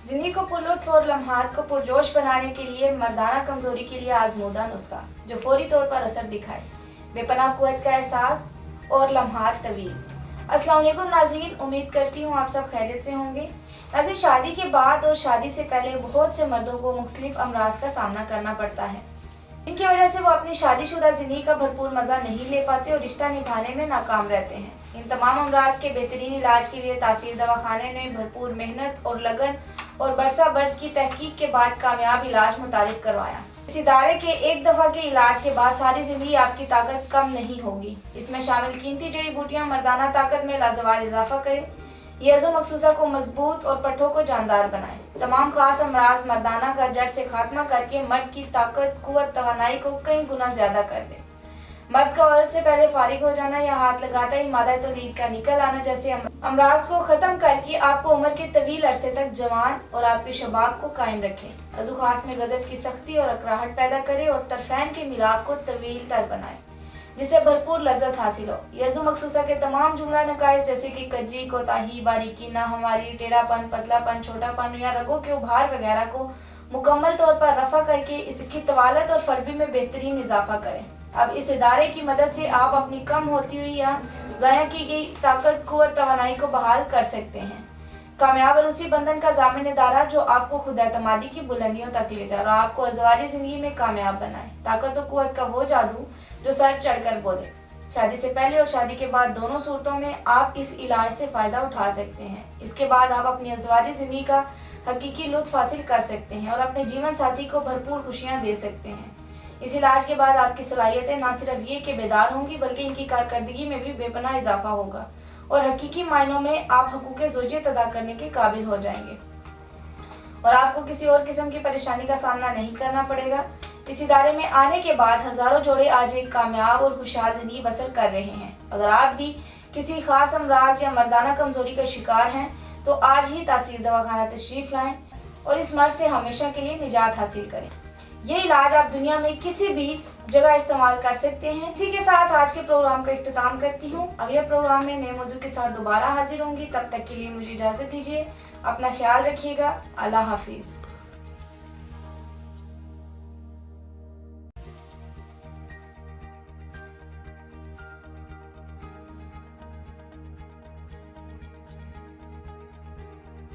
जिंदगी को पुरलुत्फ और लम्हात को पुरजोश बनाने के लिए मर्दाना कमजोरी के लिए आजमूदा नुस्खा जो फौरी तौर पर असर दिखाए, बेपनाह कुव्वत का एहसास और लम्हात तवील। अस्सलाम वालेकुम नाज़रीन, उम्मीद करती हूँ आप सब खैरियत से होंगे। नाज़रीन, शादी के बाद और शादी से पहले बहुत से मर्दों को मुख्तलिफ अमराज का सामना करना पड़ता है, इनकी वजह से वो अपनी शादीशुदा जिंदगी का भरपूर मजा नहीं ले पाते और रिश्ता निभाने में नाकाम रहते हैं। इन तमाम अमराज के बेहतरीन इलाज के लिए तासीर दवाखाने ने भरपूर मेहनत और लगन और बरसा बरस की तहकीक के बाद कामयाब इलाज मुतारिफ करवाया। इस इदारे के एक दफा के इलाज के बाद सारी जिंदगी आपकी ताकत कम नहीं होगी। इसमें शामिल कीमती जड़ी बूटियां मर्दाना ताकत में लाजवाब इजाफा करें, ये अज़ो मखसूसा को मजबूत और पट्ठों को जानदार बनाए। तमाम खास अमराज मर्दाना का जड़ से खात्मा करके मर्द की ताकत, कुव्वत, तवानाई को कई गुना ज्यादा कर दे। मर्द का औरत से पहले फारिग हो जाना या हाथ लगाता ही मादा तौलीद का निकल आना जैसे अमराज को खत्म करके आपको उम्र के तवील अरसे तक जवान और आपके शबाब को कायम रखे। अज़ू खास में गजब की सख्ती और अकराहट पैदा करे और तरफैन के मिलाप को तवील तर बनाए जिससे भरपूर लज्जत हासिल हो। यज़ू मखसूसा के तमाम जुमला नकाइस जैसे कि कज्जी, कोताही, बारीकी, नाहमारी, टेढ़ापन, पतलापन, छोटापन या रगों के उभार वगैरह को मुकम्मल तौर पर रफा करके इसकी तवालत और फरबी में बेहतरीन इजाफा करें। अब इस इदारे की मदद से आप अपनी कम होती हुई या ज़ाया की गई ताकत, कुव्वत, तवानाई को बहाल कर सकते हैं। कामयाब और उसी बंधन का जामिन इदारा जो आपको खुद एतमादी की बुलंदियों तक ले जाए और आपको अज़वाजी जिंदगी में कामयाब बनाए। ताकत और कुव्वत का वो जादू जो सर चढ़कर बोले। शादी से पहले और शादी के बाद दोनों सूरतों में आप इस इलाज से फायदा उठा सकते हैं। इसके बाद आप अपनी अज़वाजी जिंदगी का हकीकी लुत्फ हासिल कर सकते हैं और अपने जीवन साथी को भरपूर खुशियां दे सकते हैं। इस इलाज के बाद आपकी सलाहियतें न सिर्फ ये कि बेदार होंगी बल्कि इनकी कारकर्दगी में भी बेपनाह इजाफा होगा और हकीकी मायनों में आप हकूक़े ज़ौजियत अदा करने के काबिल हो जाएंगे और आपको किसी और किस्म की परेशानी का सामना नहीं करना पड़ेगा। इस इदारे में आने के बाद हजारों जोड़े आज एक कामयाब और खुशहाल जिंदगी बसर कर रहे हैं। अगर आप भी किसी खास अमराज या मर्दाना कमजोरी का शिकार हैं तो आज ही तासीर दवाखाना तशरीफ लाएं और इस मर्ज से हमेशा के लिए निजात हासिल करें। ये इलाज आप दुनिया में किसी भी जगह इस्तेमाल कर सकते हैं। इसी के साथ आज के प्रोग्राम का इख्तिताम करती हूँ। अगले प्रोग्राम में नए मौजू के साथ दोबारा हाजिर होंगी। तब तक के लिए मुझे इजाजत दीजिए। अपना ख्याल रखिएगा। अल्लाह हाफिज।